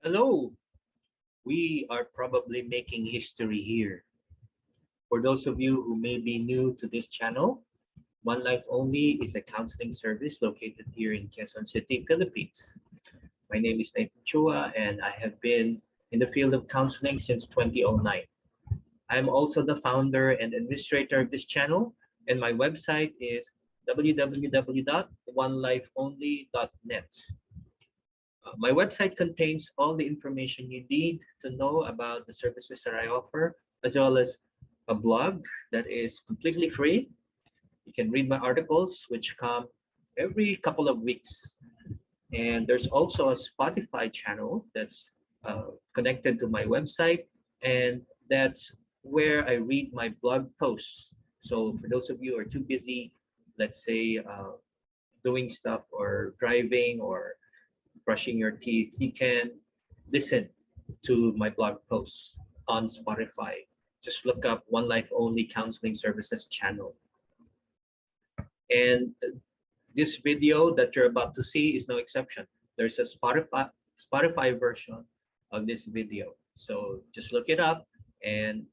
Hello, we are probably making history here. For those of you who may be new to this channel, One Life Only is a counseling service located here in Quezon City, Philippines. My name is Nathaniel Chua and I have been in the field of counseling since 2009. I'm also the founder and administrator of this channel, and my website is www.onelifeonly.net. My website contains all the information you need to know about the services that I offer, as well as a blog that is completely free. You can read my articles, which come every couple of weeks. And there's also a Spotify channel that's connected to my website, and that's where I read my blog posts. So for those of you who are too busy, let's say doing stuff or driving or brushing your teeth, you can listen to my blog posts on Spotify. Just look up One Life Only Counseling Services channel. And this video that you're about to see is no exception. There's a Spotify version of this video. So just look it up and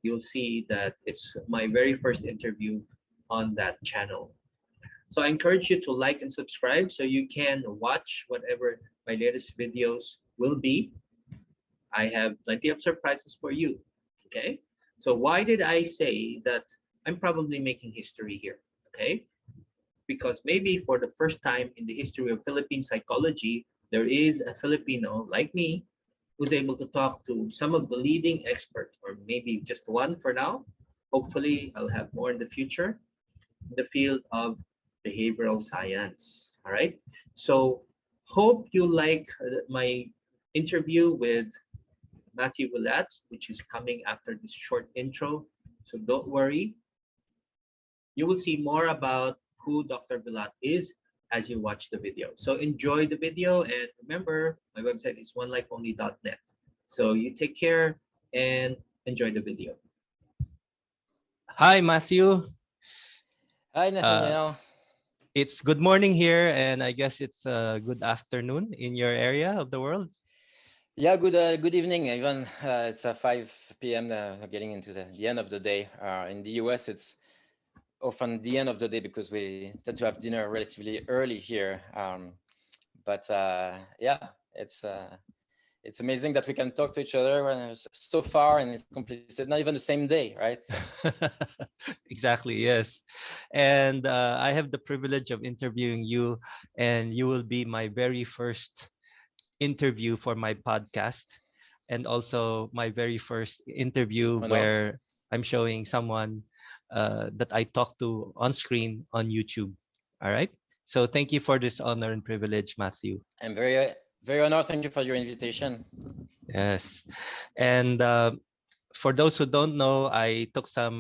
you'll see that it's my very first interview on that channel. So I encourage you to like and subscribe so you can watch whatever my latest videos will be. I have plenty of surprises for you, okay? So why did I say that I'm probably making history here, okay? Because maybe for the first time in the history of Philippine psychology, there is a Filipino like me who's able to talk to some of the leading experts, or maybe just one for now. Hopefully, I'll have more in the future in the field of behavioral science. All right. So hope you like my interview with Matthieu Villatte, which is coming after this short intro. So don't worry. You will see more about who Dr. Villatte is as you watch the video. So enjoy the video, and remember, my website is onelifeonly.net. So you take care and enjoy the video. Hi, Matthew. Hi, Nathaniel. It's good morning here, and I guess it's good afternoon in your area of the world. Yeah, good evening. Even it's 5 p.m. Getting into the end of the day. In the US, it's often the end of the day because we tend to have dinner relatively early here. But yeah, it's amazing that we can talk to each other so far, and it's completely not even the same day, right? So. Exactly, yes. And I have the privilege of interviewing you, and you will be my very first interview for my podcast, and also my very first interview where I'm showing someone that I talk to on screen on YouTube. All right. So thank you for this honor and privilege, Matthew. I'm very honored. Thank you for your invitation. Yes. And for those who don't know, I took a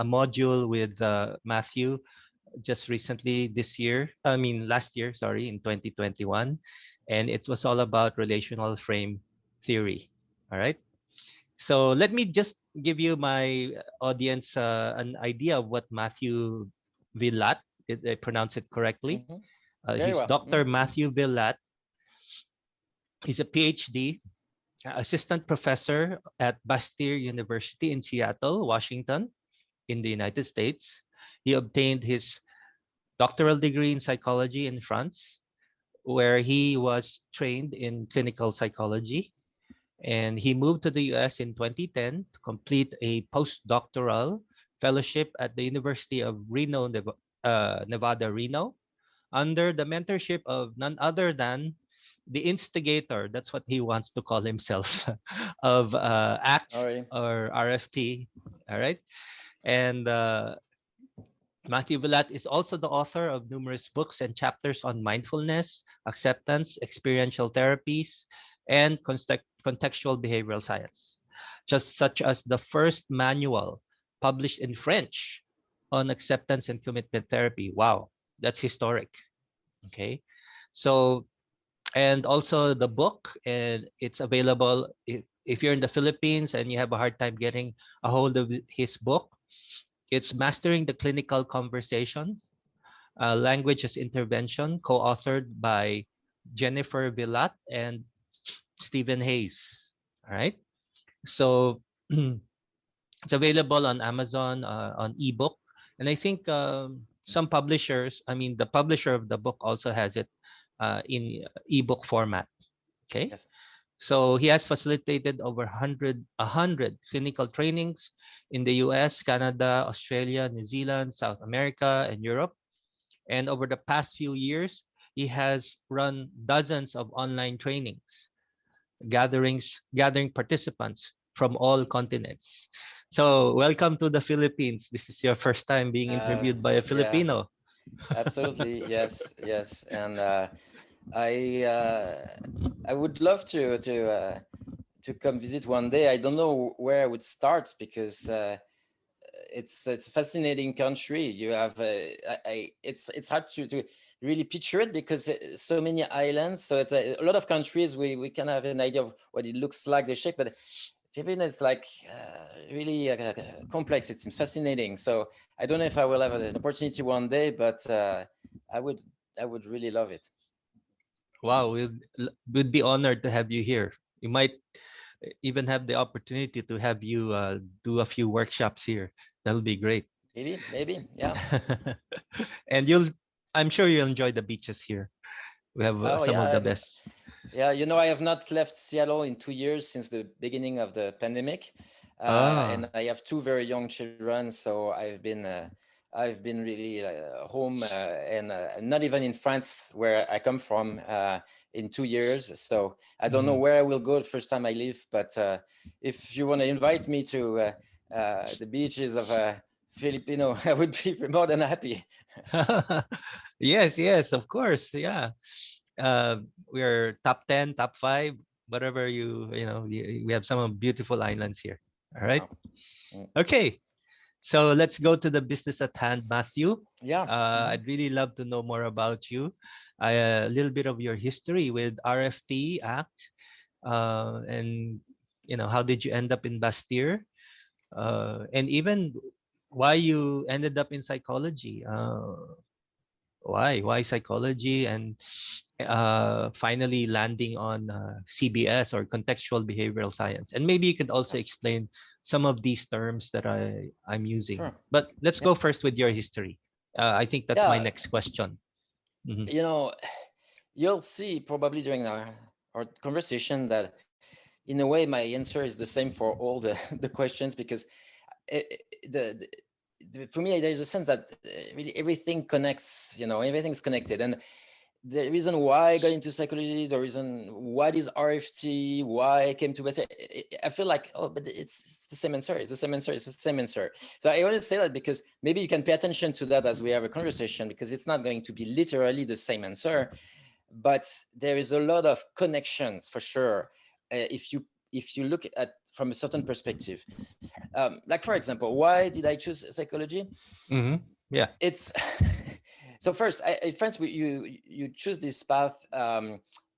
module with Matthieu just recently last year, sorry, in 2021. And it was all about relational frame theory. All right. So let me just give you my audience an idea of what Matthieu Villatte, did I pronounce it correctly? He's well. Dr. Matthieu Villatte. He's a PhD, assistant professor at Bastyr University in Seattle, Washington, in the United States. He obtained his doctoral degree in psychology in France, where he was trained in clinical psychology. And he moved to the US in 2010 to complete a postdoctoral fellowship at the University of Reno, Nevada, Reno, under the mentorship of none other than the instigator, that's what he wants to call himself, of ACT or RFT. All right. And Matthieu Villatte is also the author of numerous books and chapters on mindfulness, acceptance, experiential therapies, and contextual behavioral science, just such as the first manual published in French on acceptance and commitment therapy. Wow, that's historic. Okay. So, and also the book, and it's available if you're in the Philippines and you have a hard time getting a hold of his book. It's Mastering the Clinical Conversation, Language as Intervention, co-authored by Jennifer Villatte and Stephen Hayes. All right. So it's available on Amazon on ebook, and I think some publishers, I mean, the publisher of the book also has it in ebook format. Okay. Yes. So he has facilitated over 100 clinical trainings in the US, Canada, Australia, New Zealand, South America, and Europe. And over the past few years, he has run dozens of online trainings, gathering participants from all continents. So, welcome to the Philippines. This is your first time being interviewed by a Yeah, Filipino. absolutely. Yes, yes. And I uh, I would love to come visit one day. I don't know where I would start because it's a fascinating country. You have it's hard to really picture it because so many islands. So it's a lot of countries. We can have an idea of what it looks like, the shape, but Philippines is like really complex. It seems fascinating. So I don't know if I will have an opportunity one day, but I would I would really love it. Wow, we'd be honored to have you here. You might even have the opportunity to have you do a few workshops here. That'll be great. Maybe, yeah. And I'm sure you'll enjoy the beaches here. We have Oh some of yeah, the best. yeah. You know, I have not left Seattle in 2 years since the beginning of the pandemic, and Ah, I have two very young children, so I've been really home and not even in France where I come from in 2 years. So I don't know mhm. where I will go the first time I leave, but if you want to invite me to the beaches of Filipino, I would be more than happy. Yes, yes, of course. Yeah. Uh, we're top 10, top 5, whatever we have some beautiful islands here. All right. Wow. Mm. Okay. So let's go to the business at hand, Matthew. Yeah. Mhm. I'd really love to know more about you, a little bit of your history with RFT Act, and how did you end up in Bastyr, and even why you ended up in psychology. Why psychology, and finally landing on CBS, or contextual behavioral science. And maybe you could also explain some of these terms that I'm using. Sure. But let's Yeah. go first with your history. I think that's my Yeah. next question. Mhm. You know, you'll see probably during our conversation that in a way my answer is the same for all the the questions because the, for me there's a sense that really everything connects, you know, everything's connected. And the reason why I got into psychology, the reason what is RFT, why I came to West, I feel like, oh, but it's the same answer. It's the same answer. It's the same answer. So I always say that because maybe you can pay attention to that as we have a conversation, because it's not going to be literally the same answer, but there is a lot of connections for sure. If you look at from a certain perspective, like for example, why did I choose psychology? Mhm. Yeah. It's so first, first you choose this path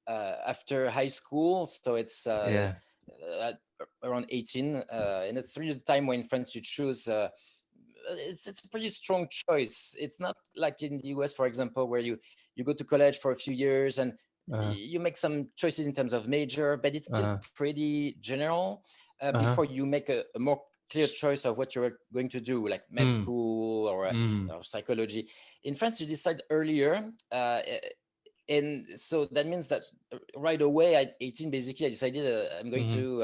after high school, so it's Yeah. uh, around 18, and it's really the time when in France you choose. It's a pretty strong choice. It's not like in the US, for example, where you go to college for a few years and Uh-huh. you make some choices in terms of major, but it's still Uh-huh. pretty general Uh-huh. before you make a more clear choice of what you're going to do, like med Mm. school Mm. or psychology. In France, you decide earlier. And so that means that right away at 18, basically, I decided I'm going Mhm. to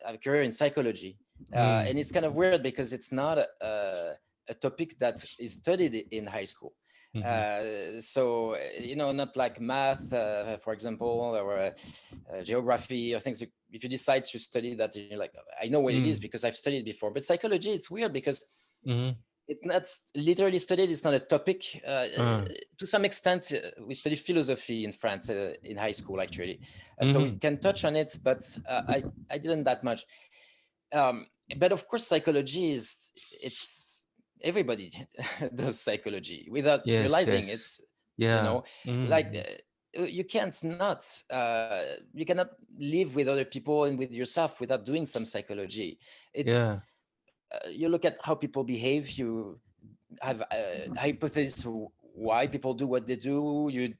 have a career in psychology. Mm. And it's kind of weird because it's not a topic that is studied in high school. Mhm. So, you know, not like math, for example, or geography or things. If you decide to study that, you're like, I know what it is Mm. because I've studied before. But psychology, it's weird because Mhm. it's not literally studied. It's not a topic. Uh. To some extent, we study philosophy in France in high school, actually. So we Mhm. can touch on it, but I didn't that much. Um, but of course, psychology is it's everybody does psychology without Yes, realizing. yes. It's, you Yeah. know, like Mhm. you can't not you cannot live with other people and with yourself without doing some psychology. It's Yeah. you look at how people behave. You have a hypothesis why people do what they do. You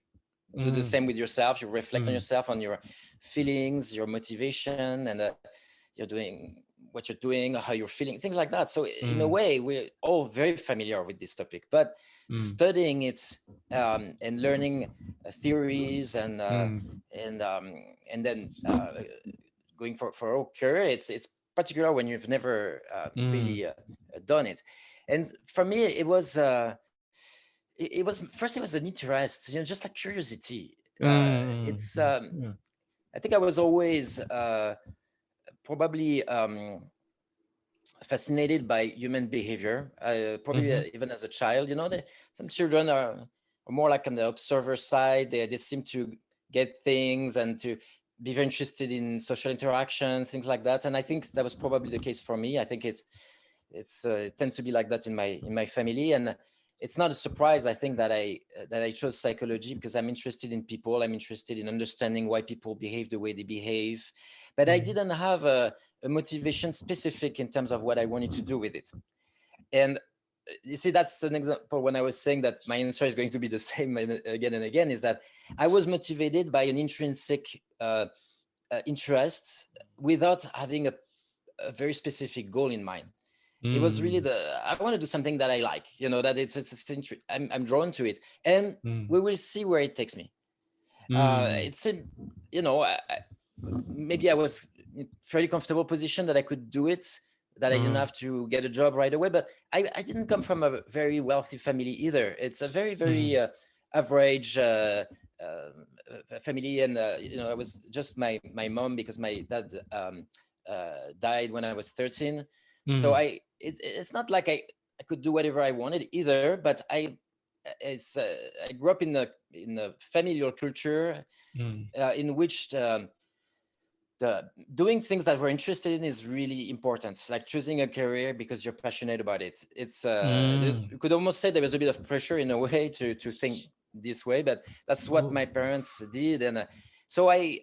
do the same with yourself. You reflect on Mm. yourself, on your feelings, your motivation, and you're doing what you're doing, how you're feeling, things like that. So in a way, we're all very familiar with this topic, but studying it and learning theories and then going for a career, it's particular when you've never really done it. And for me, it was first, it was an interest, just like curiosity. It's I think I was always probably fascinated by human behavior, probably even as a child. Some children are more like on the observer side. They seem to get things and to be very interested in social interactions, things like that. And I think that was probably the case for me. I think it tends to be like that in my family. And it's not a surprise, I think, that I chose psychology, because I'm interested in people. I'm interested in understanding why people behave the way they behave. But I didn't have a motivation specific in terms of what I wanted to do with it. And you see, that's an example when I was saying that my answer is going to be the same again and again, is that I was motivated by an intrinsic interest without having a very specific goal in mind. It was really I want to do something that I like, that I'm drawn to it, and we will see where it takes me. It's maybe I was in a fairly comfortable position that I could do it, that I didn't have to get a job right away. But I didn't come from a very wealthy family either. It's a very, very average family. And, I was just my mom, because my dad died when I was 13. So it's not like I could do whatever I wanted either, but I grew up in a familial culture in which the doing things that we're interested in is really important. It's like choosing a career because you're passionate about it. It's you could almost say there was a bit of pressure in a way to think this way, but that's what my parents did. And so I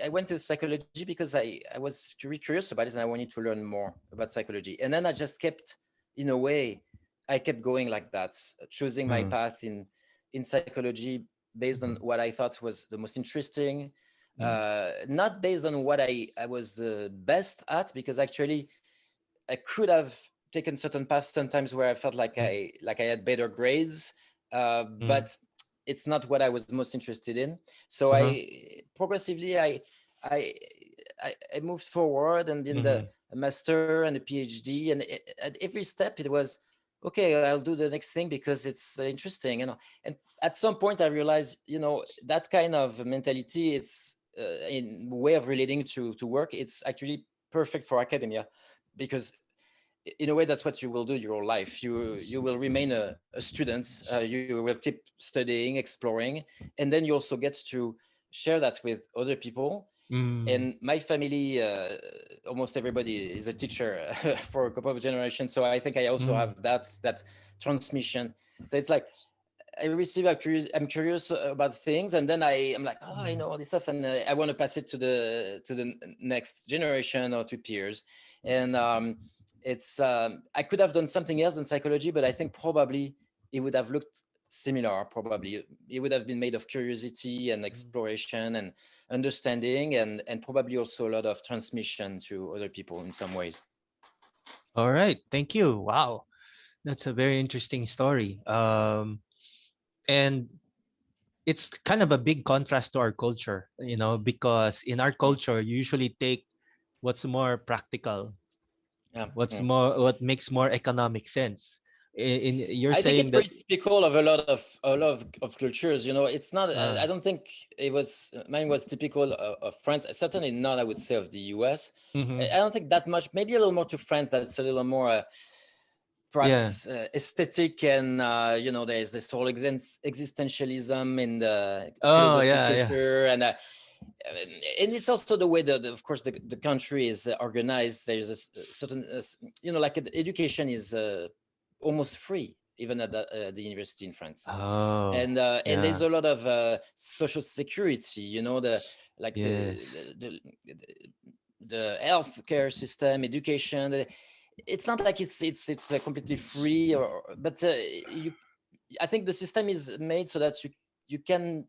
went to psychology because I was really curious about it, and I wanted to learn more about psychology. And then I just kept, in a way, I kept going like that, choosing my path in psychology based on what I thought was the most interesting, not based on what I was the best at, because actually I could have taken certain paths sometimes where I felt like I had better grades, but it's not what I was most interested in. So I progressively I moved forward, and in the master and the PhD, and at every step it was, okay, I'll do the next thing because it's interesting, And at some point I realized, that kind of mentality, it's in way of relating to work, it's actually perfect for academia, because in a way that's what you will do your whole life. You will remain a student. You will keep studying, exploring, and then you also get to share that with other people. And my family, almost everybody is a teacher for a couple of generations. So I think I also have that transmission. So it's like I receive I'm curious about things, and then I'm like, oh, I know all this stuff, and I want to pass it to the next generation or to peers. And it's I could have done something else in psychology, but I think probably it would have looked similar. Probably it would have been made of curiosity and exploration and understanding, and probably also a lot of transmission to other people in some ways. All right, thank you. Wow, that's a very interesting story. And it's kind of a big contrast to our culture, because in our culture, you usually take what's more practical, what makes more economic sense. You're I think saying it's that pretty typical of a lot of cultures. It's not. I don't think mine was typical of France. Certainly not, I would say, of the US. I don't think that much. Maybe a little more to France. That's a little more perhaps aesthetic, and there's this whole existentialism in the philosophy culture, and it's also the way that, of course, the country is organized. There's a certain, like education is almost free, even at the university in France. And there's a lot of social security, the healthcare system, education. It's not like it's completely free, but I think the system is made so that you you can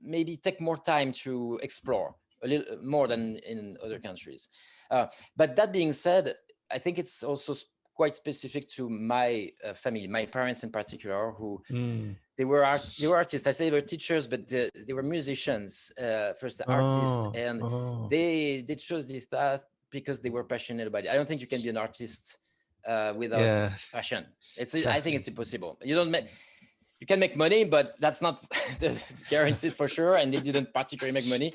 maybe take more time to explore a little more than in other countries. But that being said, I think it's also quite specific to my family, my parents in particular, who they were artists. I say they were teachers, but they were musicians, first artists, and they chose this path because they were passionate about it. I don't think you can be an artist without passion. I think it's impossible. You can make money, but that's not guaranteed for sure. And they didn't particularly make money.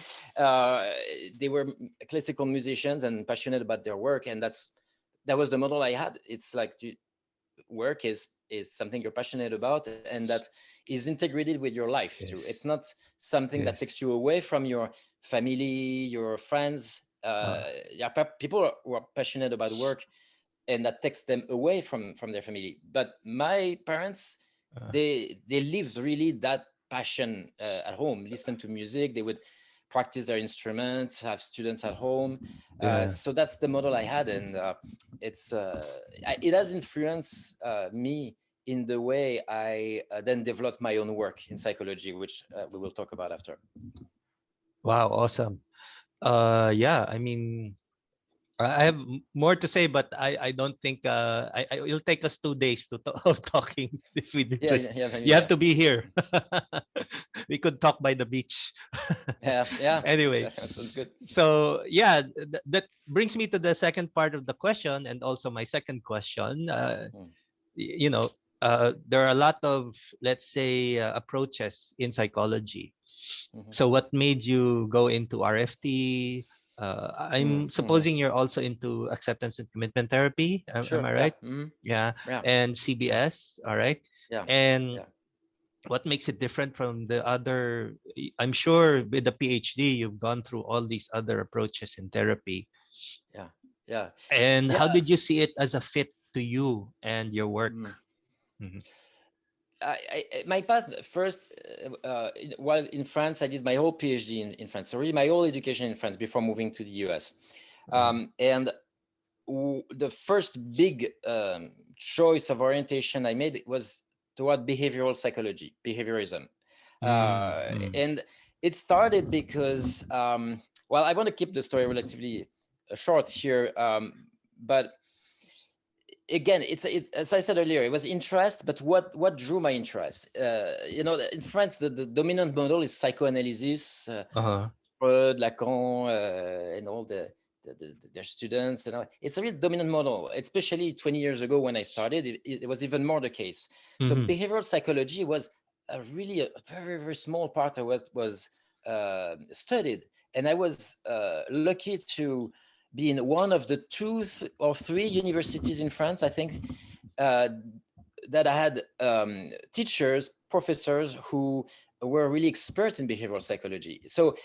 They were classical musicians and passionate about their work, and that was the model I had. It's like work is something you're passionate about, and that is integrated with your life too. It's not something that takes you away from your family, your friends. People who are passionate about work, and that takes them away from their family. But my parents, they lived really that passion at home. Listen to music. They would practice their instruments, have students at home. So that's the model I had, and it has influenced me in the way I then developed my own work in psychology, which we will talk about after. Wow, awesome. Yeah, I mean, I have more to say, but I don't think it'll take us 2 days of talking if we do this. You have to be here. We could talk by the beach. Yeah. Anyway, that sounds good. So yeah, that brings me to the second part of the question, and also my second question. You know, there are a lot of, let's say, approaches in psychology. So what made you go into RFT? I'm supposing you're also into acceptance and commitment therapy. Sure, am I right? Yeah. And CBS, all right. Yeah. And what makes it different from the other? I'm sure with the PhD, you've gone through all these other approaches in therapy. Yeah. And how did you see it as a fit to you and your work? My path first, while in France, I did my whole PhD in France. So really my whole education in France before moving to the US. And the first big choice of orientation I made was toward behavioral psychology, behaviorism. And it started because, well, I want to keep the story relatively short here, but again, it's as I said earlier, it was interest, but what drew my interest? In France, the dominant model is psychoanalysis, Freud, Lacan, and all their students. It's a real dominant model, especially 20 years ago when I started. It was even more the case. So behavioral psychology was really a very, very small part of what was studied, and I was lucky to be in one of the 2 or 3 universities in France, I think, that I had teachers, professors who were really experts in behavioral psychology. So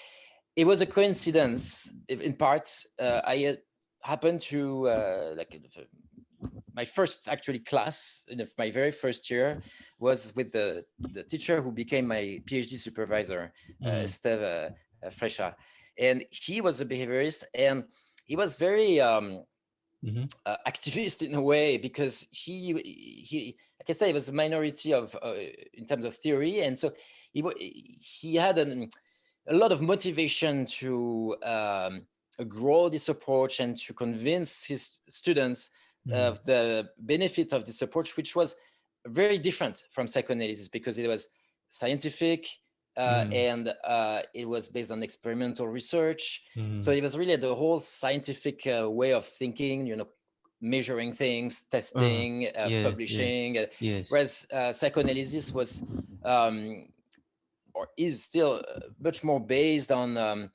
it was a coincidence, in parts. I happened to, my first actually class in my very first year was with the teacher who became my PhD supervisor, Steve Fresha. And he was a behaviorist, and he was very activist in a way, because he like I say, it was a minority of in terms of theory, and so he had a lot of motivation to grow this approach and to convince his students of the benefit of this approach, which was very different from psychoanalysis because it was scientific. And it was based on experimental research. So it was really the whole scientific way of thinking, measuring things, testing, publishing. Whereas psychoanalysis was, or is still much more based on,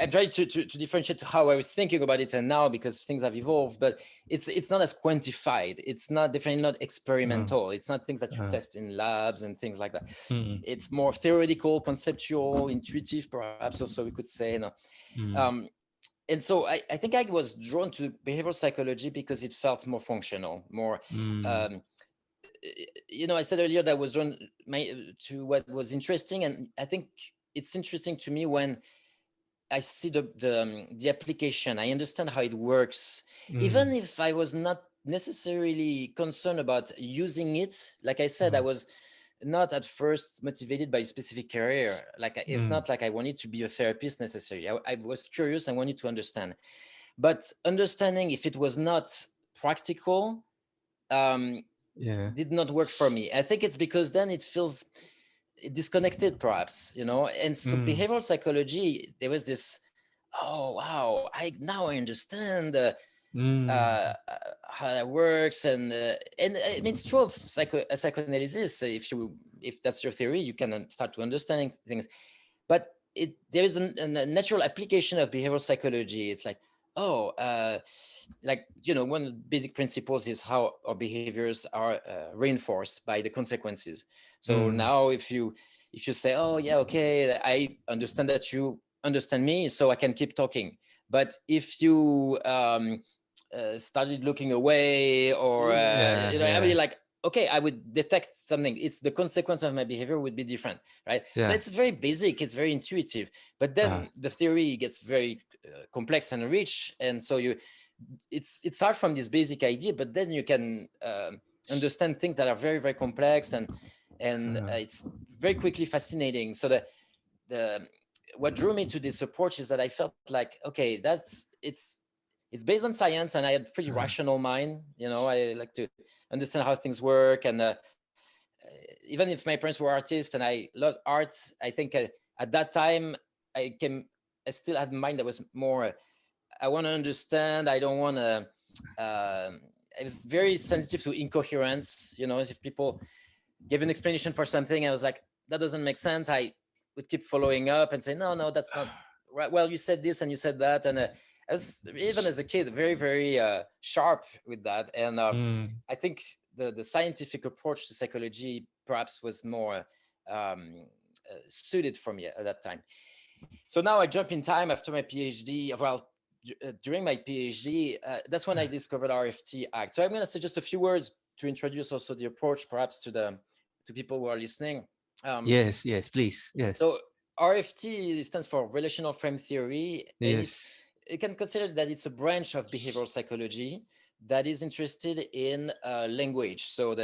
I'm trying to differentiate how I was thinking about it and now, because things have evolved, but it's not as quantified. It's not definitely not experimental. It's not things that you test in labs and things like that. It's more theoretical, conceptual, intuitive, perhaps also we could say. And so I think I was drawn to behavioral psychology because it felt more functional, more. I said earlier that I was drawn to what was interesting, and I think it's interesting to me when I see the application. I understand how it works, even if I was not necessarily concerned about using it. Like I said, I was not at first motivated by a specific career. Like it's Mm. not like I wanted to be a therapist necessarily. I was curious. I wanted to understand, but understanding if it was not practical Yeah. did not work for me. I think it's because then it feels disconnected, perhaps, you know. And so Mm. behavioral psychology, there was this, oh wow, I understand Mm. how that works, and I mean it's true of psychoanalysis. If that's your theory, you can start to understanding things. But there is a natural application of behavioral psychology. It's like, oh, like, you know, one of the basic principles is how our behaviors are reinforced by the consequences. So Mm. now if you say, oh yeah, okay, I understand that you understand me, so I can keep talking. But if you started looking away, or Yeah. you know, I Yeah. mean, like, okay, I would detect something. It's the consequence of my behavior would be different, right? So Yeah. it's very basic, it's very intuitive. But then the theory gets very complex and rich, and so it starts from this basic idea, but then you can understand things that are very, very complex, and it's very quickly fascinating. So the what drew me to this approach is that I felt like, okay, it's based on science, and I had pretty rational mind. You know, I like to understand how things work, and even if my parents were artists and I love art, I think at that time I still had a mind that was more. I want to understand. I don't want to. I was very sensitive to incoherence. You know, if people give an explanation for something, I was like, that doesn't make sense. I would keep following up and say, no, that's not right. Well, you said this and you said that, and even as a kid, very, very sharp with that. And Mm. I think the scientific approach to psychology perhaps was more suited for me at that time. So now I jump in time after my PhD. Well, during my PhD, that's when I discovered RFT Act. So I'm going to say just a few words to introduce also the approach, perhaps to people who are listening. Yes. Yes. Please. Yes. So RFT stands for Relational Frame Theory, and Yes. you can consider that it's a branch of behavioral psychology that is interested in language. So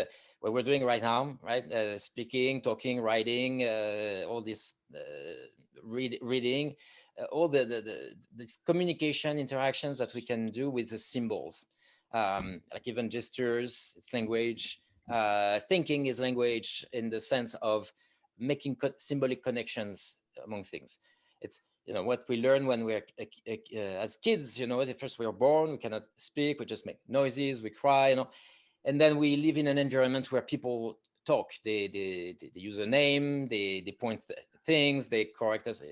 what we're doing right now, right? Speaking, talking, writing, all this reading, all this communication interactions that we can do with the symbols, like even gestures, it's language. Thinking is language in the sense of making symbolic connections among things. It's, you know, what we learn when we're as kids. You know, at first we are born, we cannot speak, we just make noises, we cry, you know, and then we live in an environment where people talk. They use a name, they point things, they correct us.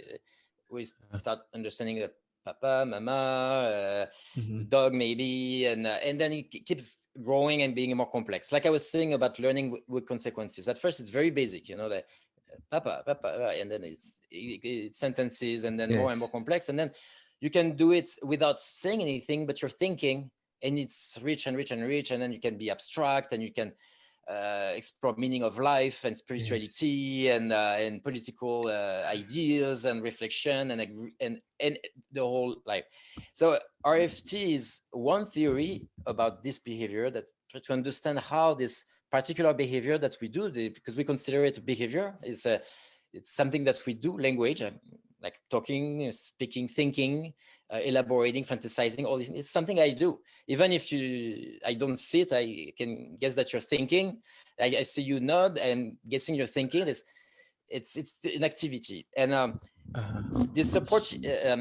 We start understanding that papa, mama, dog maybe, and then it keeps growing and being more complex. Like I was saying about learning with consequences. At first, it's very basic, you know, that papa, papa, and then it's sentences, and then Yes. more and more complex, and then you can do it without saying anything, but you're thinking, and it's rich and rich and rich, and then you can be abstract, and you can explore meaning of life and spirituality, and political ideas and reflection, and the whole life. So RFT is one theory about this behavior, that try to understand how this particular behavior that we do, because we consider it a behavior, it's something that we do, language, like talking, speaking, thinking, elaborating, fantasizing, all this. It's something I do. Even if I don't see it, I can guess that you're thinking. I see you nod, and guessing you're thinking. It's an activity. And this approach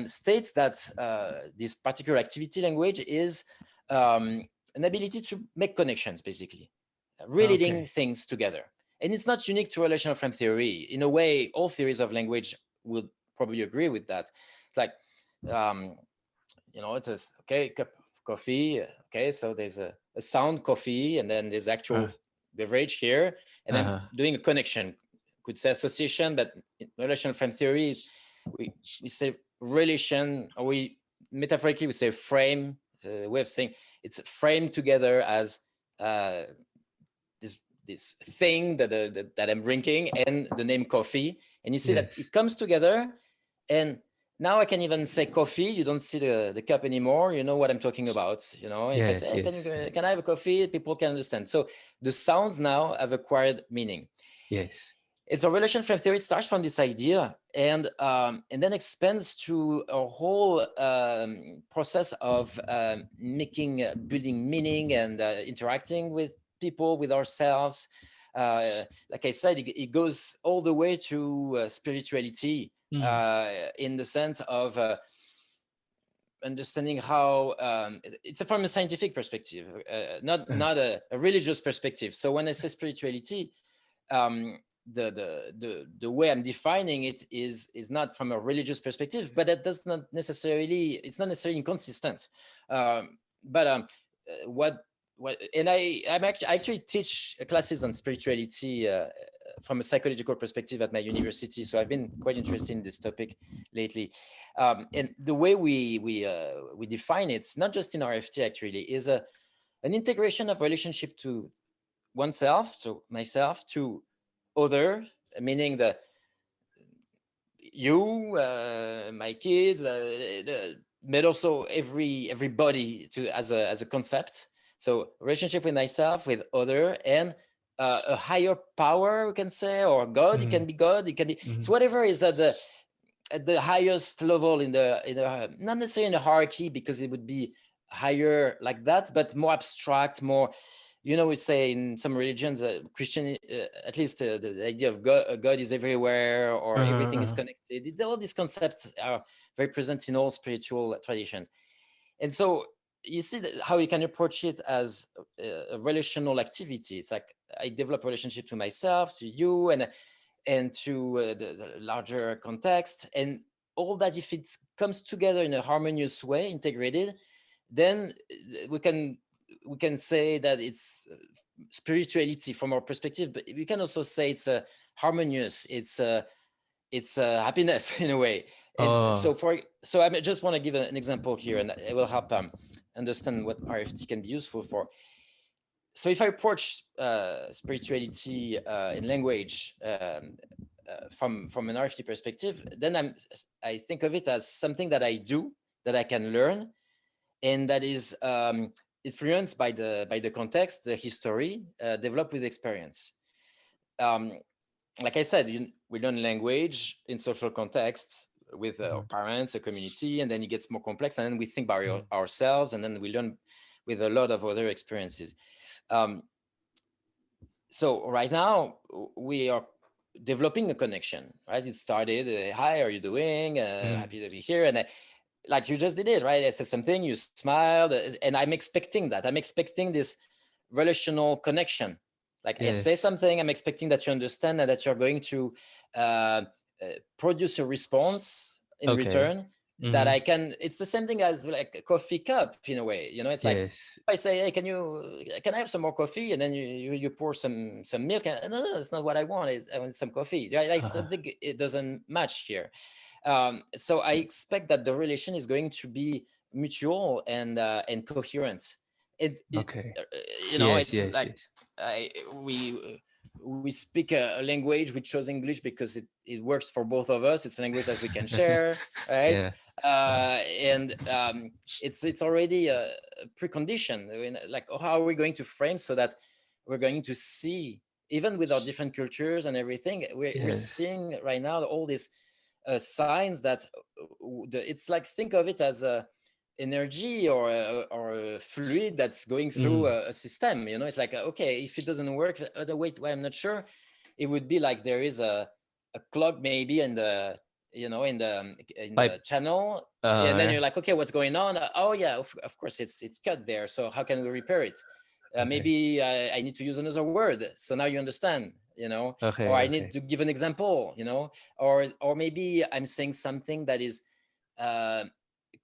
states that this particular activity, language, is an ability to make connections, basically, relating things together. And it's not unique to relational frame theory. In a way, all theories of language would probably agree with that. It's like, you know, it says, okay, cup of coffee. Okay, so there's a sound, coffee, and then there's actual beverage here, and then doing a connection. Could say association, but in relational frame theory, we say relation, or we metaphorically we say frame. It's a way of saying it's framed together as this thing that I'm drinking, and the name coffee, and you see that it comes together. And now I can even say coffee. You don't see the cup anymore. You know what I'm talking about. You know, if I say, hey, can I have a coffee? People can understand. So the sounds now have acquired meaning. Yes. It's a relation frame theory. It starts from this idea and then expands to a whole process of building meaning and interacting with people, with ourselves. Like I said, it goes all the way to spirituality in the sense of understanding how it's from a scientific perspective, not a religious perspective. So when I say spirituality, the way I'm defining it is not from a religious perspective, but that does not necessarily, it's not necessarily inconsistent. What and I actually teach classes on spirituality from a psychological perspective at my university. So I've been quite interested in this topic lately. And the way we define it, not just in RFT actually, is an integration of relationship to oneself, so myself, to other, meaning you, my kids, but also everybody as a concept. So relationship with myself, with other, and a higher power, we can say, or God. It can be God. It can be so whatever is at the highest level in the not necessarily in the hierarchy, because it would be higher like that, but more abstract, more, you know, we say in some religions, Christian, at least the idea of God is everywhere, or everything is connected. All these concepts are very present in all spiritual traditions. And so you see how you can approach it as a relational activity. It's like I develop a relationship to myself, to you, and to the larger context. And all that, if it comes together in a harmonious way, integrated, then we can say that it's spirituality from our perspective, but we can also say it's a harmonious, it's happiness in a way. And so I just want to give an example here, and it will help understand what RFT can be useful for. So if I approach spirituality in language from an RFT perspective, then I think of it as something that I do, that I can learn, and that is influenced by the context, the history, developed with experience. Like I said, we learn language in social contexts with our parents, a community, and then it gets more complex, and then we think about ourselves, and then we learn with a lot of other experiences. So right now we are developing a connection, right? It started, hi, are you doing? Happy to be here. And like you just did it, right? I said something, you smiled, and I'm expecting that. I'm expecting this relational connection. Like I say something, I'm expecting that you understand and that you're going to produce a response in return that I can. It's the same thing as like a coffee cup in a way. You know, it's like if I say, hey, can I have some more coffee? And then you pour some milk. And no, that's not what I want. I want some coffee. Right? Something, it doesn't match here. So I expect that the relation is going to be mutual and coherent. You know, it's like we speak a language. We chose English because it works for both of us. It's a language that we can share, right? And it's already a precondition. I mean, like, how are we going to frame so that we're going to see, even with our different cultures and everything, we're seeing right now all these signs that it's like, think of it as a energy or a fluid that's going through a system. You know, it's like, okay, if it doesn't work, wait, well, I'm not sure. It would be like there is a clog maybe in the, you know, in the channel, and then you're like, okay, what's going on? Oh yeah, of course it's cut there. So how can we repair it? Maybe I need to use another word. So now you understand, you know, or I need to give an example, you know, or maybe I'm saying something that is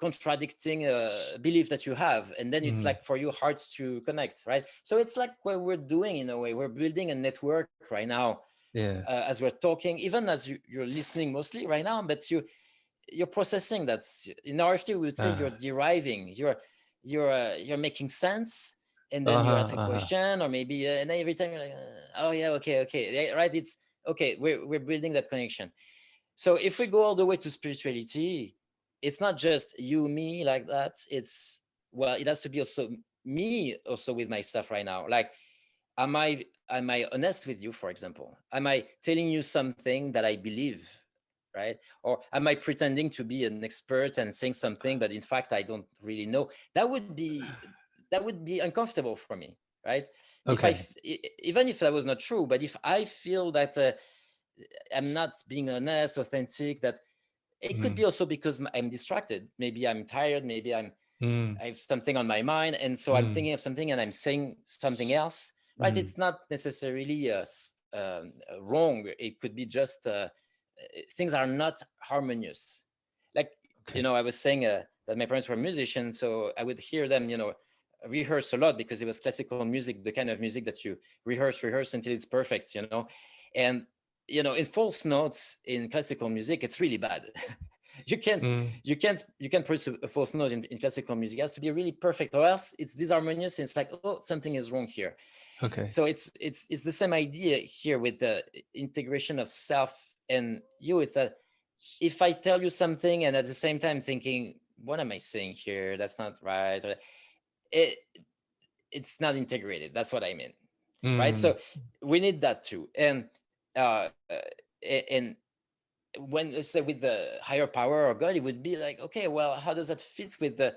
contradicting a belief that you have, and then it's like for you hard to connect, right? So it's like what we're doing in a way. We're building a network right now, as we're talking, even as you're listening mostly right now, but you're processing. That's in RFT we would say you're deriving, you're making sense, and then you ask a question, or maybe and then every time you're like, oh yeah, okay, right? It's okay. We're building that connection. So if we go all the way to spirituality, it's not just you, me, like that. It's, well, it has to be also me, also with myself right now. Like am I honest with you, for example? Am I telling you something that I believe, right? Or am I pretending to be an expert and saying something, but in fact I don't really know? That would be uncomfortable for me, right? If Okay. even if that was not true, but if I feel that I'm not being honest, authentic, that it could be also because I'm distracted. Maybe I'm tired. Maybe Mm. I have something on my mind, and so I'm Mm. thinking of something and I'm saying something else, right? Mm. It's not necessarily wrong. It could be just things are not harmonious. Like, Okay. I was saying that my parents were musicians, so I would hear them, rehearse a lot because it was classical music, the kind of music that you rehearse until it's perfect, and in false notes in classical music, it's really bad. you can't Mm. you can't produce a false note in classical music. It has to be really perfect, or else it's disharmonious and it's like, oh, something is wrong here. Okay. So it's the same idea here with the integration of self and you. It's that if I tell you something and at the same time thinking, what am I saying here? That's not right. It, it's not integrated. That's what I mean, right? Mm. So we need that too. Uh, and when, let's say, with the higher power or God, it would be like, okay, well, how does that fit with the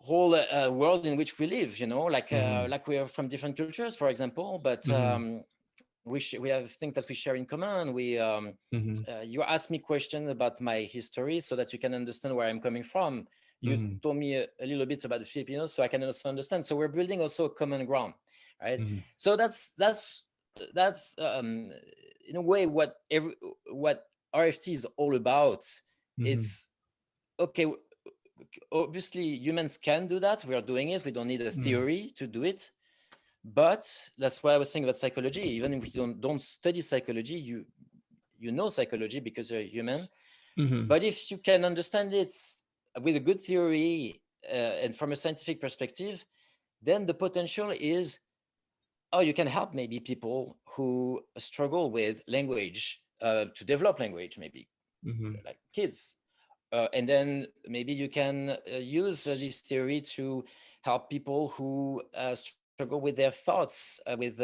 whole world in which we live? Like we are from different cultures, for example, but Mm. we have things that we share in common. Mm. You asked me questions about my history so that you can understand where I'm coming from. You Mm. told me a little bit about the Filipinos, so I can also understand. So we're building also a common ground, right? Mm. So that's in a way what RFT is all about. Mm. It's okay. Obviously, humans can do that. We are doing it. We don't need a Mm. theory to do it. But that's why I was saying about psychology. Even if you don't study psychology, you know psychology because you're human. Mm. But if you can understand it with a good theory and from a scientific perspective, then the potential is, oh, you can help maybe people who struggle with language, to develop language, maybe Mm. like kids. And then maybe you can use this theory to help people who struggle with their thoughts, with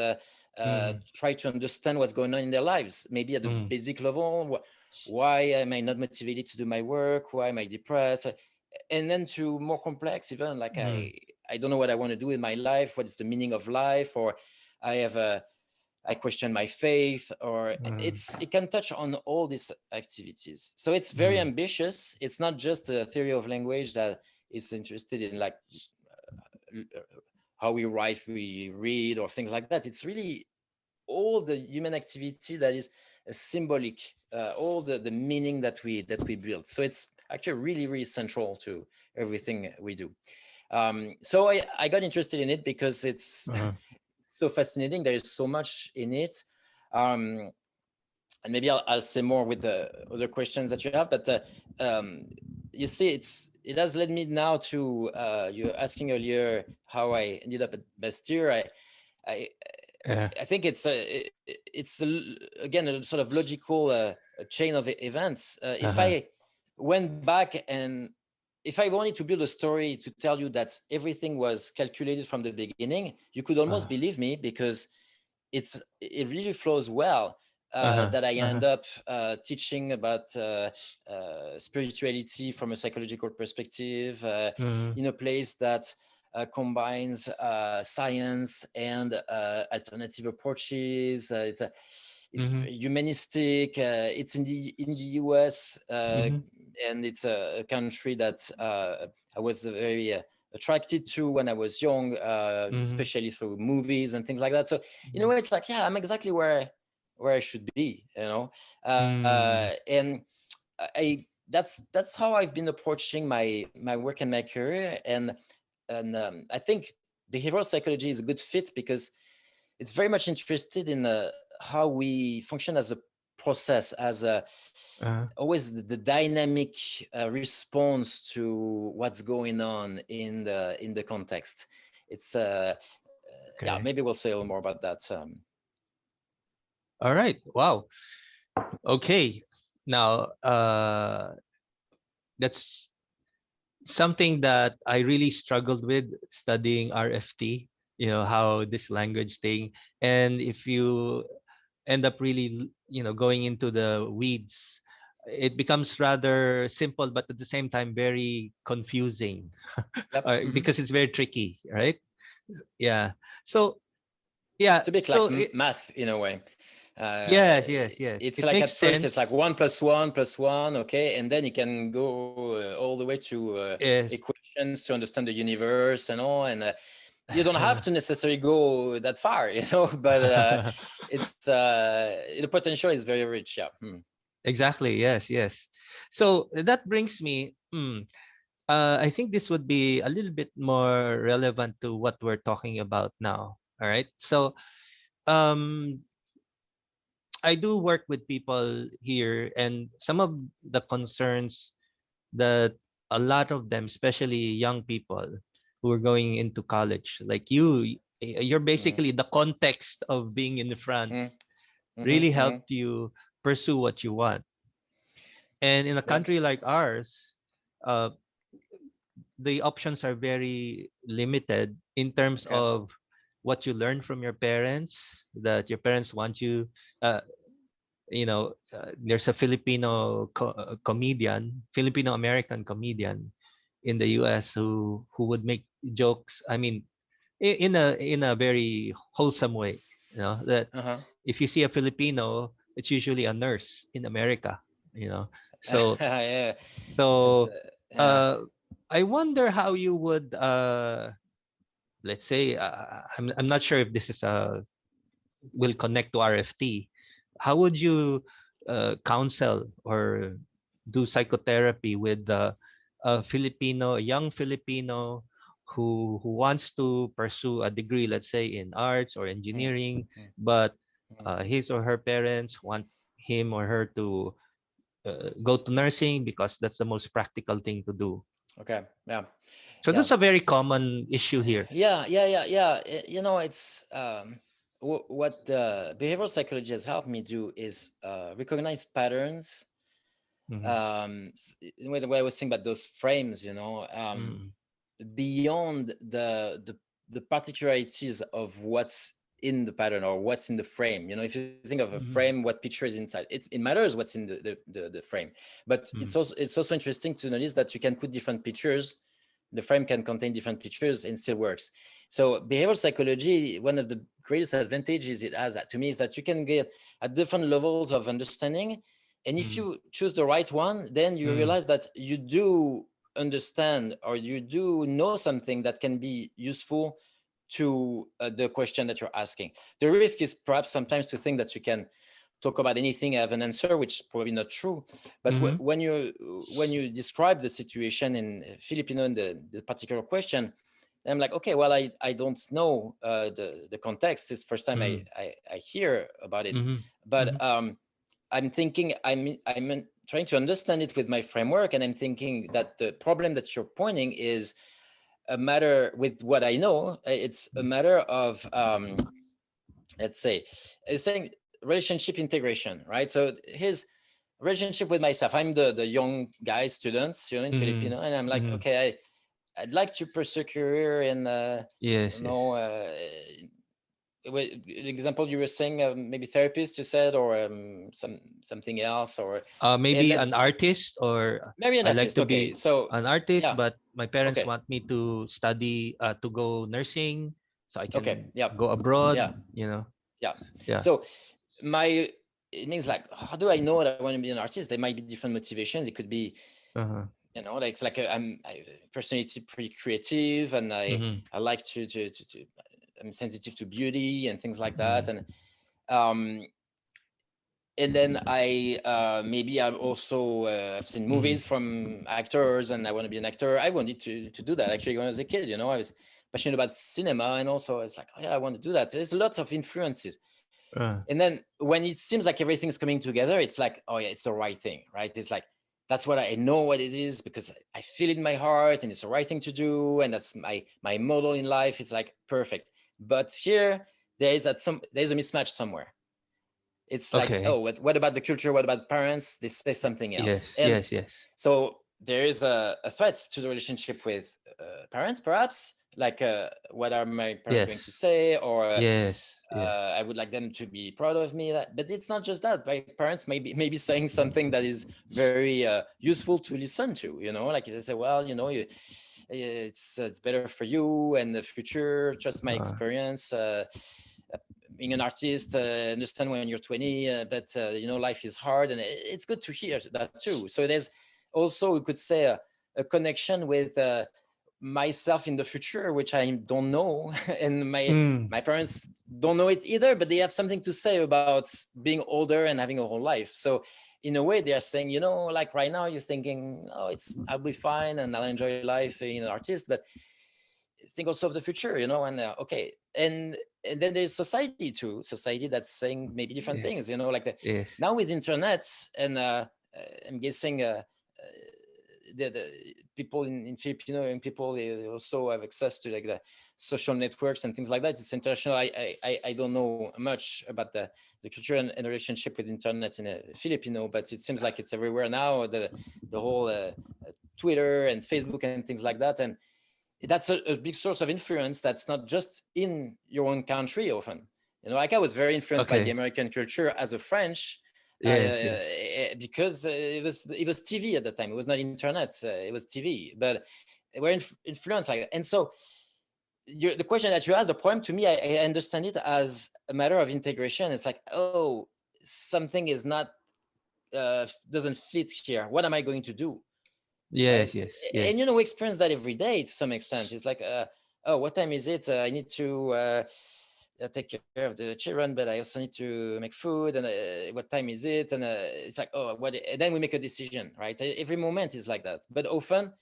Mm. try to understand what's going on in their lives, maybe at the Mm. basic level. Why am I not motivated to do my work? Why am I depressed? And then to more complex, even like Mm. I don't know what I want to do in my life. What is the meaning of life? Or I have a I question my faith, or Mm. it can touch on all these activities. So it's very Mm. ambitious. It's not just a theory of language that is interested in like how we write, we read, or things like that. It's really all the human activity that is symbolic, all the meaning that we build. So it's actually really, really central to everything we do. So I got interested in it because it's Uh-huh. so fascinating. There is so much in it. Um, and maybe I'll say more with the other questions that you have. But um, you see, it has led me now to you were asking earlier how I ended up at Bastyr. I Yeah. I think again a sort of logical a chain of events. If Uh-huh. I went back and if I wanted to build a story to tell you that everything was calculated from the beginning, you could almost Uh-huh. believe me because it really flows well. Uh-huh. That I Uh-huh. end up teaching about spirituality from a psychological perspective Mm. in a place that combines science and alternative approaches. It's Mhm. humanistic. It's in the US, Mhm. and it's a country that I was very attracted to when I was young, Mhm. especially through movies and things like that. So in a way, it's like, yeah, I'm exactly where I should be, Mm. and that's how I've been approaching my work and my career, and I think behavioral psychology is a good fit because it's very much interested in how we function as a process, as Uh-huh. always the dynamic response to what's going on in the context. It's yeah, Okay. maybe we'll say a little more about that. All right. Wow. Okay. Now, that's something that I really struggled with studying RFT. you know, how this language thing, and if you end up really, you know, going into the weeds, it becomes rather simple, but at the same time very confusing, Yep. because it's very tricky, right? Yeah. So yeah. It's a bit like So it, math in a way. yes, yes, yes. It's It like makes at first it's like sense. 1 + 1 + 1, okay, and then you can go all the way to Yes. equations to understand the universe and all, and you don't have to necessarily go that far, you know, but it's the potential is very rich. Yeah. Exactly. Yes, yes. So that brings me. I think this would be a little bit more relevant to what we're talking about now. All right. So um, I do work with people here, and some of the concerns that a lot of them, especially young people who are going into college, like you're Mm, basically the context of being in mm, France mhm, really mhm. helped you pursue what you want. And in a Yep. country like ours, uh, the options are very limited in terms Okay. of what you learn from your parents, that your parents want you. uh, there's a Filipino American comedian in the US who would make jokes, I mean, in a very wholesome way, that Uh-huh. if you see a Filipino, it's usually a nurse in America, so Yeah. It's so yeah. uh I wonder how you would, let's say, I'm not sure if this is a will connect to RFT. How would you counsel or do psychotherapy with a young Filipino who wants to pursue a degree, let's say in arts or Mm, engineering, mm, but mm. his or her parents want him or her to go to nursing because that's the most practical thing to do. Okay. Yeah. So Yeah. that's a very common issue here. Yeah. You know, it's what behavioral psychology has helped me do is recognize patterns. Hmm. In the way I was thinking about those frames, you know, Mm. beyond the particularities of what's in the pattern or what's in the frame. You know, if you think of a frame, Mm. what picture is inside, it matters what's in the frame, but Mm. it's also interesting to notice that you can put different pictures. The frame can contain different pictures and still works. So behavioral psychology, one of the greatest advantages it has to me is that you can get at different levels of understanding, and if Mm. you choose the right one, then you Mm. realize that you do understand or you do know something that can be useful to the question that you're asking. The risk is perhaps sometimes to think that you can talk about anything, have an answer, which is probably not true. But Mhm. when you describe the situation in Filipino in the particular question, I'm like, okay, well, I don't know the context. It's the first time Mhm. I hear about it, Mhm. but Mhm. I'm thinking I'm trying to understand it with my framework, and I'm thinking that the problem that you're pointing is a matter with what I know. It's a matter of let's say, saying relationship integration, right? So his relationship with myself. I'm the young guy student, in Mhm. Filipino, and I'm like, Mhm. okay, I'd like to pursue a career in I Yes, don't yes. know. Example you were saying, maybe therapist you said, or something else, or and Maybe then an artist, or maybe an I like artist. to Okay, be so an artist, yeah, but my parents okay, want me to study, to go nursing, so I okay, can yeah, go abroad. yeah, You know. yeah. Yeah. So my it means like, how do I know that I want to be an artist? There might be different motivations. It could be, Uh-huh. like it's like I'm personality pretty creative, and Mhm. I like to I'm sensitive to beauty and things like that, Mhm. um and then I maybe I've also I've seen Mhm. movies from actors, and I want to be an actor. I wanted to do that actually when I was a kid. I was passionate about cinema, and also it's like, oh yeah, I want to do that. So there's lots of influences, Uh. and then when it seems like everything's coming together, it's like, oh yeah, it's the right thing, right? It's like that's what I know what it is because I feel it in my heart, and it's the right thing to do, and that's my model in life. It's like perfect. But here there's a mismatch somewhere. It's like, oh, Okay. what about the culture? What about parents? They say something else. Yes. And Yes. Yes. so there is a threat to the relationship with parents, perhaps, like what are my parents going Yes. to say, or Yes. Yes. I would like them to be proud of me. But it's not just that. My parents maybe saying something that is very useful to listen to. You know, like they say, well, you know, it's better for you and the future. Trust my Uh, experience. Being an artist, understand when you're 20, but you know, life is hard, and it's good to hear that too. So there's also, we could say, a connection with myself in the future, which I don't know, and mm, my parents don't know it either, but they have something to say about being older and having a whole life. So in a way, they are saying, you know, like right now you're thinking, oh, I'll be fine and I'll enjoy life being an artist, but think also of the future, you know, and okay, and then there's society too, society that's saying maybe different yes. things, you know, like Yes. now with internet, and I'm guessing the people in Filipino and people, they also have access to like the social networks and things like that. It's international. I don't know much about the culture and relationship with internet in a Filipino, but it seems like it's everywhere now. The whole Twitter and Facebook and things like that, and that's a big source of influence that's not just in your own country often. You know, like I was very influenced by the Okay. American culture as a French, Yes. Yes. because it was TV at the time. It was not internet. It was TV, but we're influenced like that. And so the question that you asked, the point to me, I understand it as a matter of integration. It's like, oh, something is not doesn't fit here. What am I going to do? Right? Yes. Yes. Yes. And you know, we experience that every day to some extent. It's like, oh, what time is it? I need to take care of the children, but I also need to make food. And what time is it? And it's like, oh, what? And then we make a decision, right? Every moment is like that. But often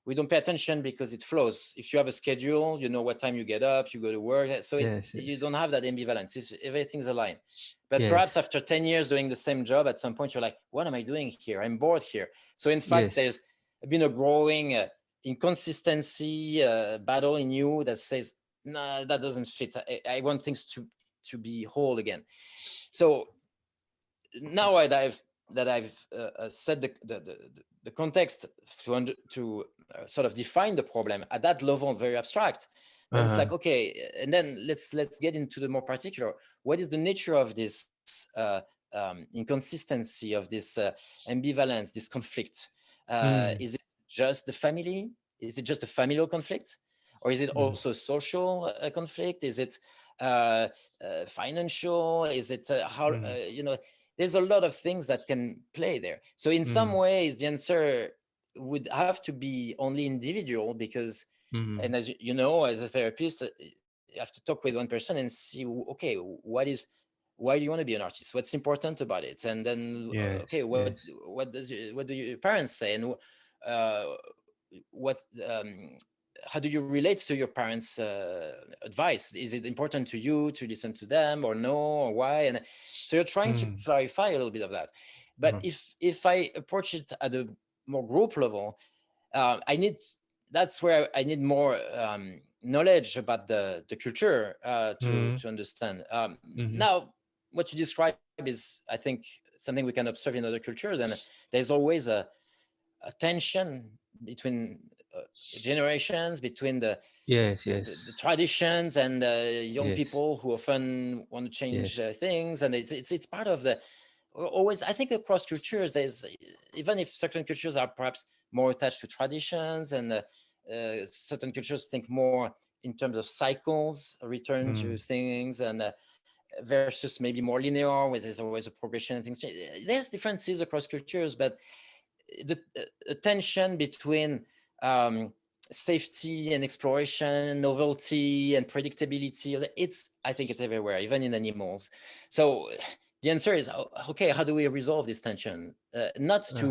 we don't pay attention because it flows. If you have a schedule, you know what time you get up, you go to work. So Yes. you Yes. don't have that ambivalence. Everything's aligned. But Yes. perhaps after 10 years doing the same job, at some point you're like, what am I doing here? I'm bored here. So in fact, Yes. there's been a growing inconsistency battle in you that says, nah, that doesn't fit. I want things to be whole again. So now that I've set the context to sort of define the problem at that level, very abstract, then it's like, Uh-huh. okay, and then let's get into the more particular. What is the nature of this inconsistency, of this ambivalence, this conflict? Mm. Is it just the family? Is it just a familial conflict? Or is it Mm. also a social conflict? Is it uh, financial? Is it how, Mm. there's a lot of things that can play there. So in some Mm. ways, the answer would have to be only individual, because, Mm. and as you know, as a therapist, you have to talk with one person and see, okay, why do you want to be an artist? What's important about it? And then, Yes. okay, Yes. what do your parents say? And uh, what how do you relate to your parents' advice? Is it important to you to listen to them, or no, or why? And so you're trying to Mm. clarify a little bit of that. But Uh-huh. if I approach it at a more group level, I need that's where I need more knowledge about the culture Mm. to understand. Mhm. Now, what you describe is, I think, something we can observe in other cultures, and there's always a tension between generations, between Yes. the Yes. traditions and young Yes. people who often want to Yes. change things, and it's part of the always. I think across cultures, there's, even if certain cultures are perhaps more attached to traditions, and certain cultures think more in terms of cycles, return to Mm. things, and versus maybe more linear, where there's always a progression and things change. There's differences across cultures, but the tension between um, safety and exploration, novelty and predictability, I think it's everywhere, even in animals. So the answer is, okay, how do we resolve this tension? Not Uh, to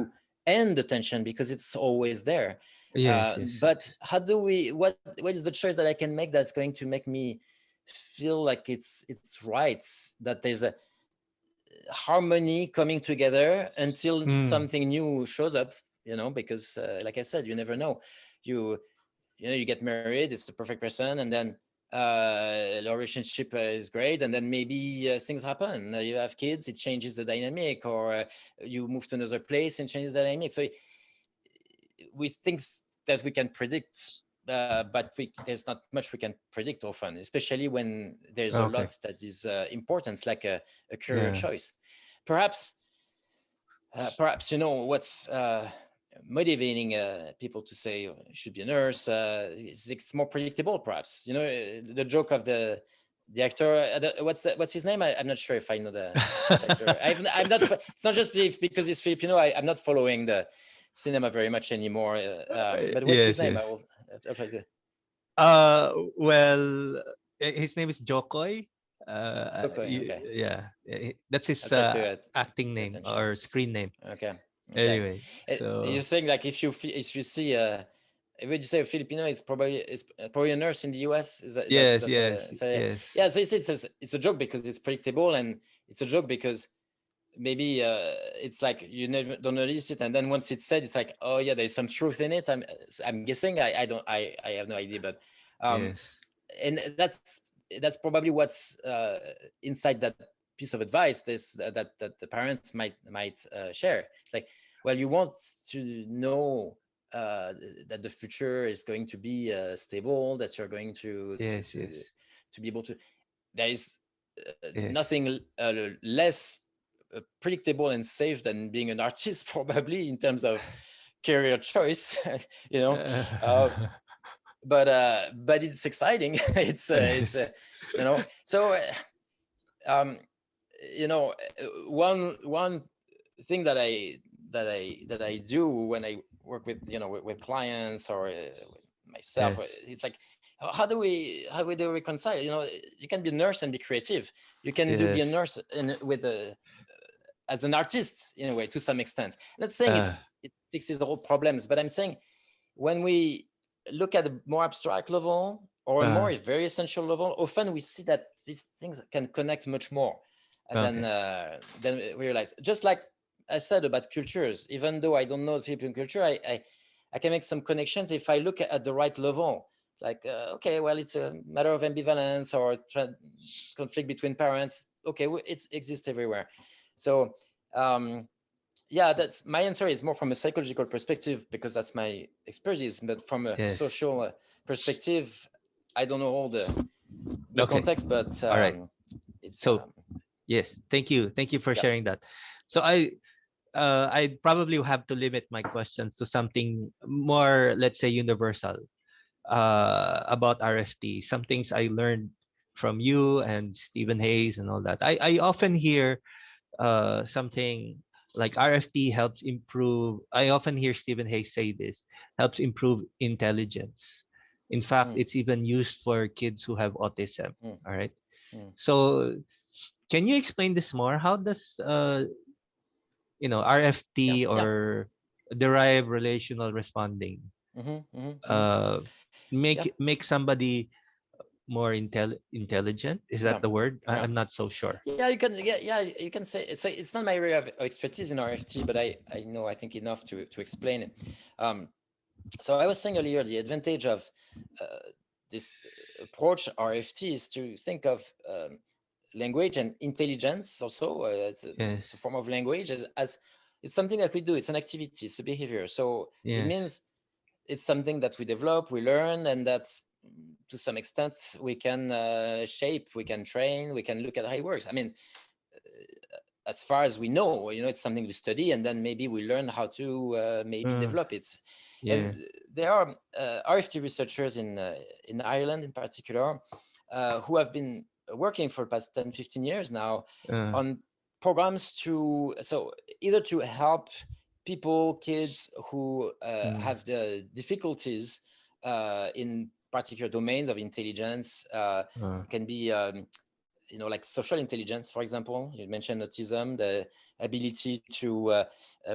end the tension, because it's always there, yes. Yes. but how do we, what is the choice that I can make that's going to make me feel like it's right, that there's a harmony coming together until Mm. something new shows up, because like I said, you never know. You get married, it's the perfect person, and then the relationship is great, and then maybe things happen, you have kids, it changes the dynamic, or you move to another place and changes the dynamic. So we think that we can predict but there's not much we can predict often, especially when there's a lot that is important, like a career choice. Perhaps what's motivating people to say you should be a nurse. It's more predictable, perhaps. The joke of the actor. What's his name? I'm not sure if I know this actor. I'm not. It's not just because he's Filipino. I'm not following the cinema very much anymore. But what's his name? I'll try to. Well, his name is Jokoy. Okay. Yeah, that's his acting name or screen name. Okay. Anyway, so you're saying like if you see would you say a Filipino is probably a nurse in the US? Is that yes. Yeah, so it's a joke because it's predictable, and it's a joke because maybe it's like you never don't notice it, and then once it's said, it's like, oh yeah, there's some truth in it. I'm guessing. I have no idea, but and that's probably what's inside that piece of advice that the parents might share. It's like, well, you want to know that the future is going to be stable, that you're going to be able to. There is nothing less predictable and safe than being an artist, probably, in terms of career choice. But it's exciting. it's so one thing that I do when I work with with clients or myself, it's like, how do we reconcile? You can be a nurse and be creative. You can be a nurse as an artist in a way, to some extent. I'm not saying it fixes all problems, but I'm saying when we look at a more abstract level or a more very essential level, often we see that these things can connect much more than we realize. Just like I said about cultures, even though I don't know Philippine culture, I can make some connections if I look at the right level. Like, okay, well, it's a matter of ambivalence or conflict between parents. Okay, it exists everywhere. So, yeah, that's my answer is more from a psychological perspective because that's my expertise. But from a social perspective, I don't know all the context. But all right. Yes, thank you for sharing that. So I probably have to limit my questions to something more, let's say, universal about RFT. Some things I learned from you and Stephen Hayes and all that. I often hear something like RFT helps improve. I often hear Stephen Hayes say this helps improve intelligence. In fact, it's even used for kids who have autism. All right. So, can you explain this more? How does RFT or derived relational responding make somebody more intelligent? Is that the word? I'm not so sure. Yeah, you can say it's not my area of expertise in RFT, but I think enough to explain it. So I was saying earlier, the advantage of this approach RFT is to think of language and intelligence also it's a form of language as it's something that we do. It's an activity, it's a behavior. So it means it's something that we develop, we learn, and that to some extent we can shape, we can train, we can look at how it works. I mean, as far as we know, it's something we study, and then maybe we learn how to maybe develop it. And there are RFT researchers in Ireland in particular who have been working for the past 10, 15 years now on programs either to help kids who have the difficulties in particular domains of intelligence. Can be like social intelligence, for example. You mentioned autism, the ability to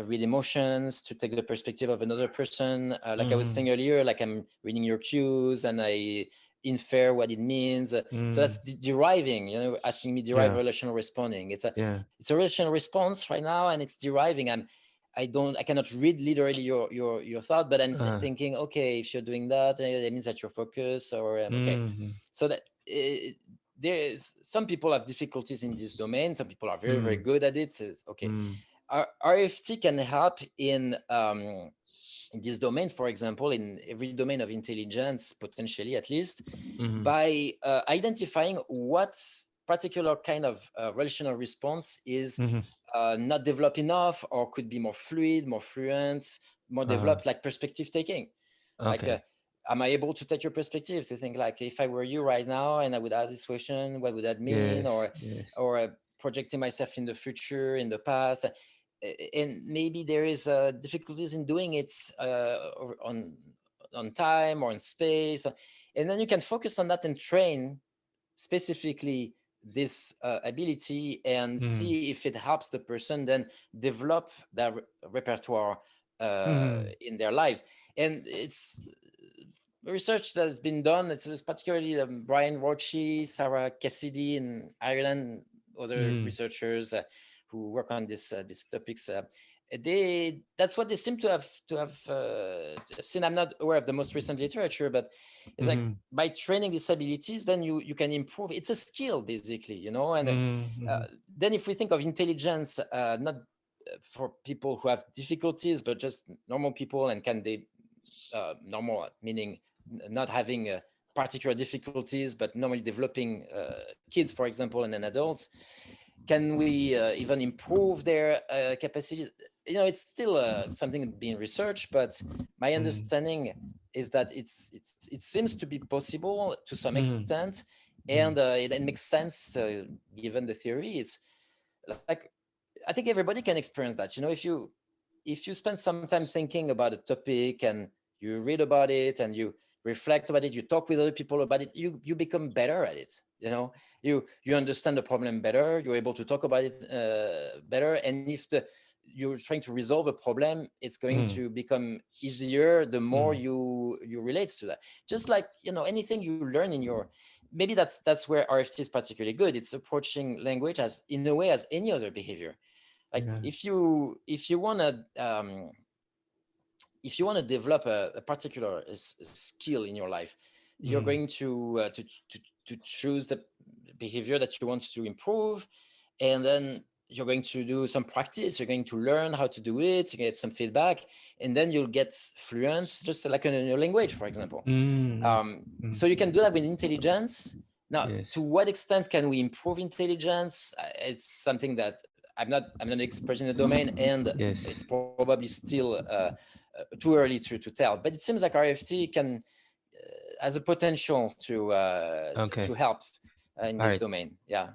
read emotions, to take the perspective of another person. Like I was saying earlier, like I'm reading your cues and I infer what it means. So that's deriving, asking me derive relational responding. It's a relational response right now, and it's deriving. I cannot read literally your thought, but I'm thinking, okay, if you're doing that, that means that you're focused, or okay. So that there's some people have difficulties in this domain. Some people are very, very good at it. Okay. RFT can help in in this domain, for example, in every domain of intelligence, potentially at least, Mhm. by identifying what particular kind of relational response is Mhm. not developed enough, or could be more fluid, more fluent, more developed, like perspective taking. Like, Okay. am I able to take your perspective to think like, if I were you right now and I would ask this question, what would that mean? Yes. Yes. Or projecting myself in the future, in the past, and maybe there is difficulties in doing it on time or in space, and then you can focus on that and train specifically this ability and Mhm. see if it helps the person then develop that repertoire Mhm. in their lives. And it's research that has been done. It's particularly Brian Roche, Sarah Cassidy in Ireland, other Mhm. researchers who work on these topics. That's what they seem to have seen. I'm not aware of the most recent literature, but it's like, Mhm. by training these abilities, then you can improve. It's a skill, basically, and Mhm. Mhm. then if we think of intelligence, not for people who have difficulties, but just normal people, and can they normal meaning not having particular difficulties, but normally developing kids, for example, and then adults, can we even improve their capacity? It's still something being researched, but my Mhm. understanding is that it seems to be possible to some Mhm. extent, Mhm. and it makes sense given the theory. It's like, I think everybody can experience that. If you spend some time thinking about a topic, and you read about it, and you reflect about it, you talk with other people about it, you become better at it. You understand the problem better, you're able to talk about it better, and if you're trying to resolve a problem, it's going Mhm. to become easier the more Mhm. you relate to that. Just like, anything you learn in your, maybe that's where RFT is particularly good. It's approaching language as, in a way, as any other behavior. Like, Yeah. if you want to develop a particular skill in your life, you're Mhm. going to choose the behavior that you want to improve, and then you're going to do some practice. You're going to learn how to do it, you get some feedback, and then you'll get fluent, just like in your language, for example. Mhm. Mhm. So you can do that with intelligence. Now, Yes. to what extent can we improve intelligence? It's something that I'm not an expert in the domain, and Yes. it's probably still too early to tell. But it seems like RFT can has a potential to Okay. help in All this right. domain. Yeah.